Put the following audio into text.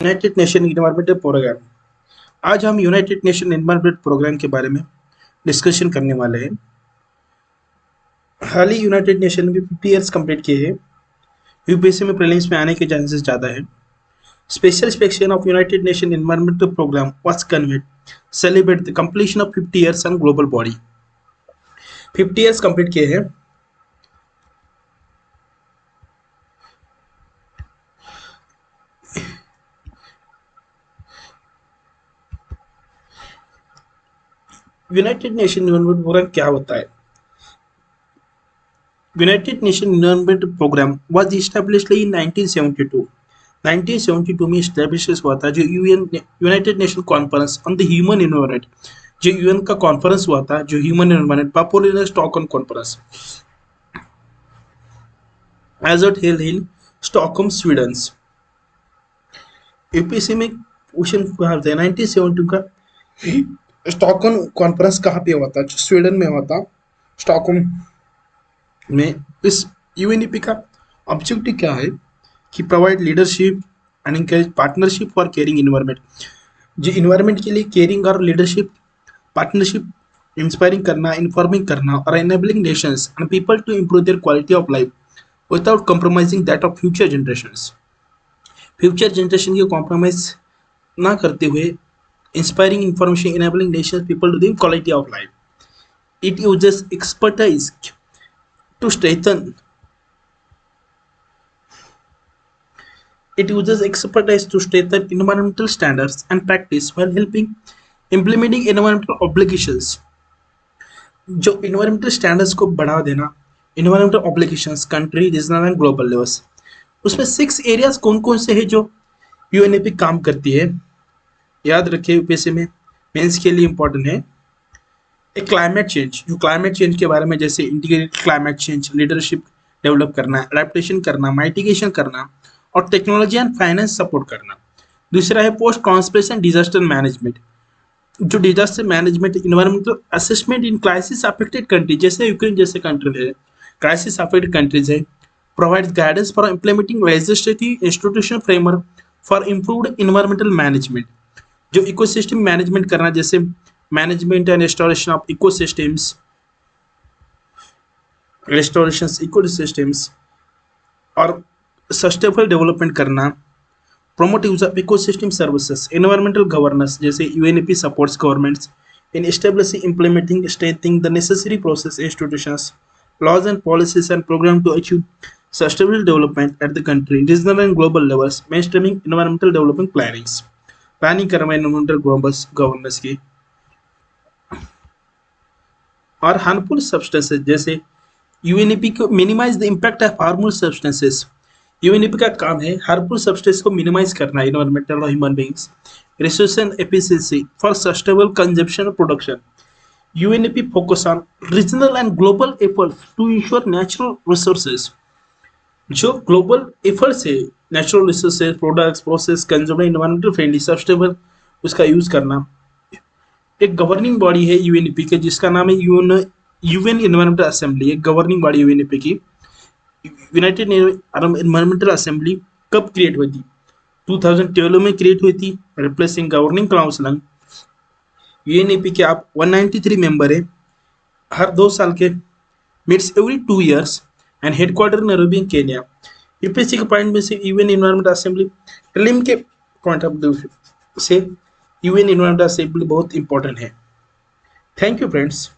United Nation environmental programme. आज हम United Nation environment programme के बारे में डिस्कशन करने वाले हैं। हाल ही यूनाइटेड नेशन ने 50 ईयर्स कंप्लीट किए हैं। यूपीएससी में प्रीलिम्स में आने के चांसेस ज़्यादा है। Special section of United Nation environmental programme was conveyed celebrate the completion of 50 years on global body. 50 years complete किए हैं। यूनाइटेड नेशन इन्वायरमेंट प्रोग्राम क्या होता है? United Nation environment programme was established in 1972। 1972 में establish हुआ था जो United Nation conference on the human environment, जो यूएन का कॉन्फ्रेंस हुआ था, जो human environment popular Stockholm conference as it held in Stockholm Sweden. UPSC में क्वेश्चन पूछा था 1972 का स्टॉकहोम कॉन्फ्रेंस कहाँ पे हुआ था? जो स्वीडन में हुआ था, स्टॉकहोम में। इस यूएनईपी का ऑब्जेक्टिव क्या है कि provide leadership and encourage partnership for caring environment. जो इन्वायरमेंट के लिए केयरिंग और लीडरशिप पार्टनरशिप इंस्पायरिंग करना, इन्फॉर्मिंग करना और enabling nations and people to improve their quality of life without compromising that of future generations. Future generation की compromise ना करते हुए inspiring information, enabling nations people to the quality of life. It uses expertise to strengthen it uses expertise to strengthen environmental standards and practice while helping implementing environmental obligations। जो environmental standards को बढ़ावा देना, environmental obligations country, regional and global levels, उसमें 6 areas कौन कौन से हैं जो यूएनईपी काम करती है? याद रखिए, यूपीएससी में मेंस के लिए इंपॉर्टेंट है। एक क्लाइमेट चेंज, जो क्लाइमेट चेंज के बारे में, जैसे integrated climate change, leadership develop करना, एडेप्टेशन करना, माइटिगेशन करना और टेक्नोलॉजी एंड फाइनेंस सपोर्ट करना। दूसरा है पोस्ट कॉन्सप्रेशन डिजास्टर मैनेजमेंट, जो disaster management, environmental assessment in crisis affected country, जैसे यूक्रेन जैसे कंट्री है, क्राइसिस अफेक्टेड कंट्रीज है। Provides guidance for implementing legislative institutional framework for improved environmental management, जो इकोसिस्टम मैनेजमेंट करना, जैसे management and restoration of ecosystems, ecosystems और sustainable development करना। Promote use of ecosystem services, environmental governance, जैसे UNEP supports governments in establishing, implementing, strengthening the necessary process, institutions, laws and policies and program to achieve sustainable development at the country, regional and global levels, mainstreaming environmental development plannings, planning करना environmental governance की। और harmful substances, जैसे UNEP को minimize the impact of harmful substances. UNEP का काम है harmful substance को minimize करना, इन्वायरमेंटल और human beings, resource and efficiency for sustainable consumption और production. UNEP focus on regional and global efforts to ensure natural resources, जो global efforts है, natural resources, products, process, consumer, environmental friendly, sustainable, उसका use करना। एक governing body है UNEP के, जिसका नाम है यूएन इन्वायरमेंटल असेंबली। एक गवर्निंग बॉडी यूएनईपी की। यूनाइटेड इन्वायरमेंटल असेंबली कब क्रिएट हुई थी? 2012 में क्रिएट हुई थी, रिप्लेसिंग गवर्निंग काउंसिल। यूएनईपी के आप 193 मेंबर है, हर 2 साल के, meets every 2 years and headquarter Nairobi, Kenya. UPSC के पॉइंट में से यूएन इन्वायरमेंटल असेंबली, प्रीलिम के पॉइंट ऑफ व्यू से यूएन इन्वायरमेंटल असेंबली बहुत इंपॉर्टेंट है। Thank you friends.